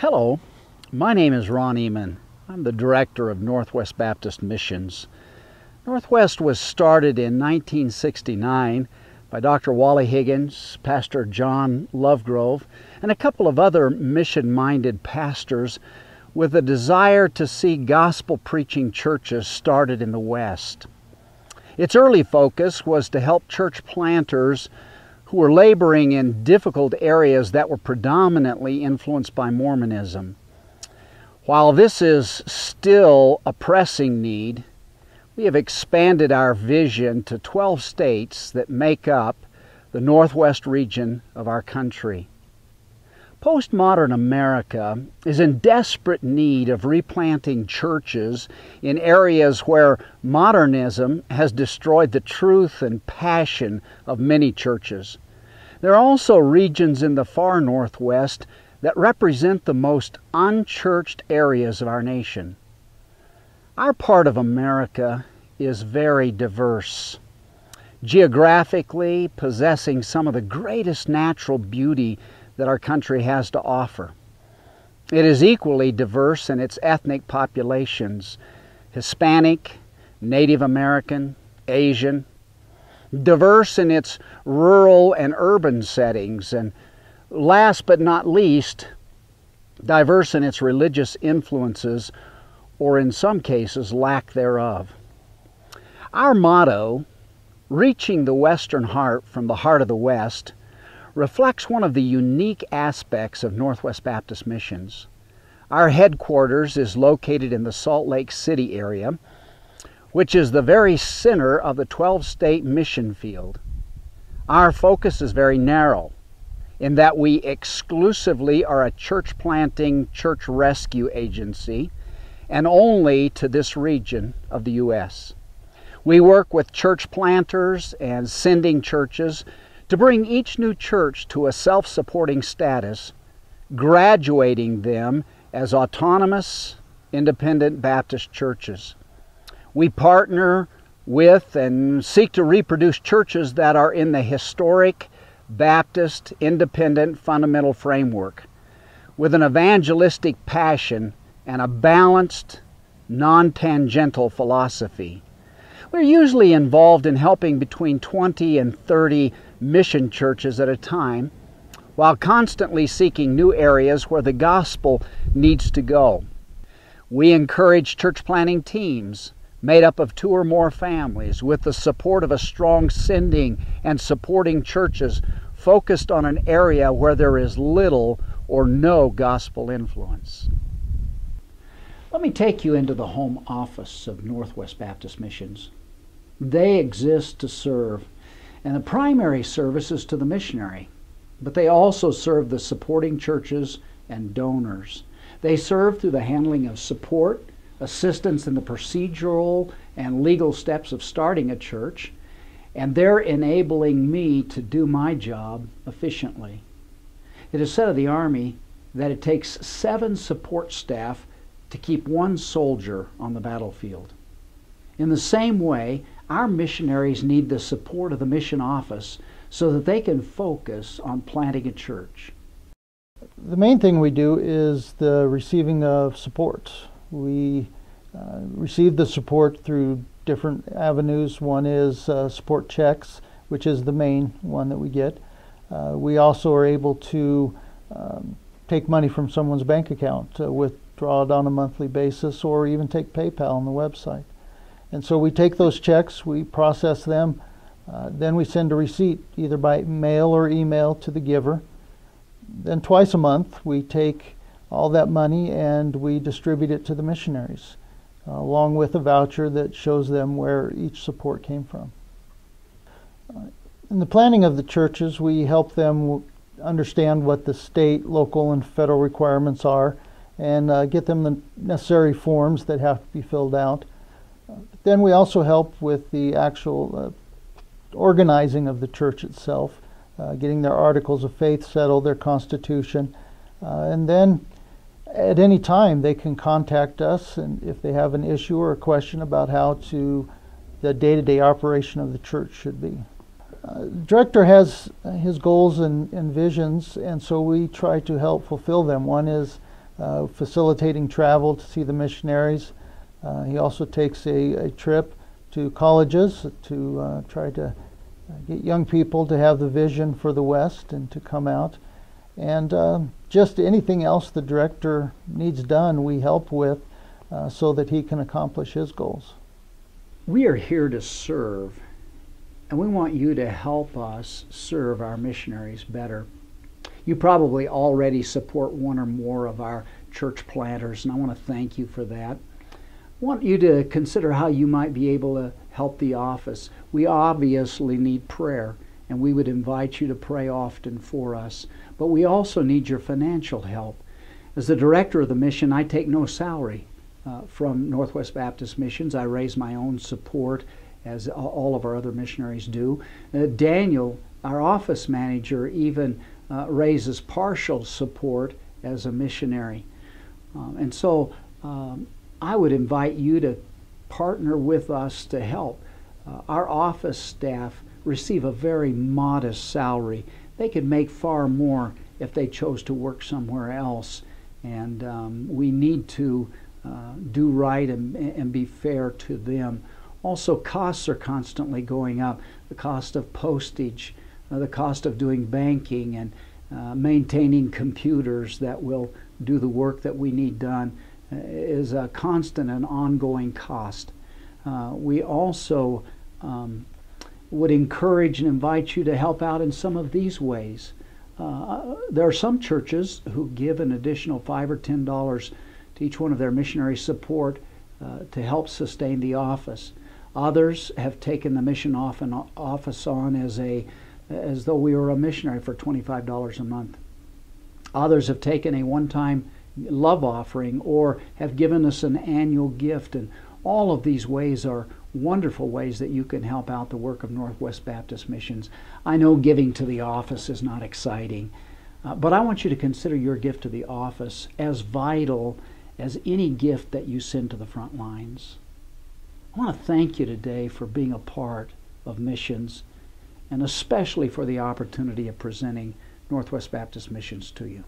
Hello, my name is Ron Eman. I'm the director of Northwest Baptist Missions. Northwest was started in 1969 by Dr. Wally Higgins, Pastor John Lovegrove, and a couple of other mission-minded pastors with a desire to see gospel-preaching churches started in the West. Its early focus was to help church planters who were laboring in difficult areas that were predominantly influenced by Mormonism. While this is still a pressing need, we have expanded our vision to 12 states that make up the Northwest region of our country. Postmodern America is in desperate need of replanting churches in areas where modernism has destroyed the truth and passion of many churches. There are also regions in the far Northwest that represent the most unchurched areas of our nation. Our part of America is very diverse, geographically possessing some of the greatest natural beauty that our country has to offer. It is equally diverse in its ethnic populations: Hispanic, Native American, Asian, diverse in its rural and urban settings, and last but not least, diverse in its religious influences, or in some cases, lack thereof. Our motto, "Reaching the Western Heart from the Heart of the West," reflects one of the unique aspects of Northwest Baptist Missions. Our headquarters is located in the Salt Lake City area, which is the very center of the 12-state mission field. Our focus is very narrow, in that we exclusively are a church planting, church rescue agency, and only to this region of the U.S. We work with church planters and sending churches to bring each new church to a self-supporting status, graduating them as autonomous, independent Baptist churches. We partner with and seek to reproduce churches that are in the historic Baptist independent fundamental framework, with an evangelistic passion and a balanced, non-tangential philosophy. We're usually involved in helping between 20 and 30 mission churches at a time, while constantly seeking new areas where the gospel needs to go. We encourage church planting teams made up of 2 or more families with the support of a strong sending and supporting churches focused on an area where there is little or no gospel influence. Let me take you into the home office of Northwest Baptist Missions. They exist to serve, and the primary service is to the missionary, but they also serve the supporting churches and donors. They serve through the handling of support, assistance in the procedural and legal steps of starting a church, and they're enabling me to do my job efficiently. It is said of the Army that it takes 7 support staff to keep 1 soldier on the battlefield. In the same way, our missionaries need the support of the mission office so that they can focus on planting a church. The main thing we do is the receiving of support. We receive the support through different avenues. One is support checks, which is the main one that we get. We also are able to take money from someone's bank account, withdraw it on a monthly basis, or even take PayPal on the website. And so we take those checks, we process them, then we send a receipt either by mail or email to the giver. Then twice a month we take all that money and we distribute it to the missionaries, along with a voucher that shows them where each support came from. In the planning of the churches, we help them understand what the state, local, and federal requirements are, and get them the necessary forms that have to be filled out. Then we also help with the actual organizing of the church itself, getting their articles of faith settled, their constitution, and then at any time they can contact us, and if they have an issue or a question about how the day-to-day operation of the church should be. The director has his goals and visions, and so we try to help fulfill them. One is facilitating travel to see the missionaries. He also takes a trip to colleges to try to get young people to have the vision for the West and to come out. And just anything else the director needs done, we help with so that he can accomplish his goals. We are here to serve, and we want you to help us serve our missionaries better. You probably already support one or more of our church planters, and I want to thank you for that. I want you to consider how you might be able to help the office. We obviously need prayer, and we would invite you to pray often for us. But we also need your financial help. As the director of the mission, I take no salary from Northwest Baptist Missions. I raise my own support, as all of our other missionaries do. Daniel, our office manager, even raises partial support as a missionary. And so I would invite you to partner with us to help. Our office staff receive a very modest salary. They could make far more if they chose to work somewhere else. And we need to do right and be fair to them. Also, costs are constantly going up. The cost of postage, the cost of doing banking, and maintaining computers that will do the work that we need done is a constant and ongoing cost. We also would encourage and invite you to help out in some of these ways. There are some churches who give an additional $5 or $10 to each one of their missionary support to help sustain the office. Others have taken the mission office on as though we were a missionary for $25 a month. Others have taken a one-time love offering or have given us an annual gift. And all of these ways are wonderful ways that you can help out the work of Northwest Baptist Missions. I know giving to the office is not exciting, but I want you to consider your gift to the office as vital as any gift that you send to the front lines. I want to thank you today for being a part of missions, and especially for the opportunity of presenting Northwest Baptist Missions to you.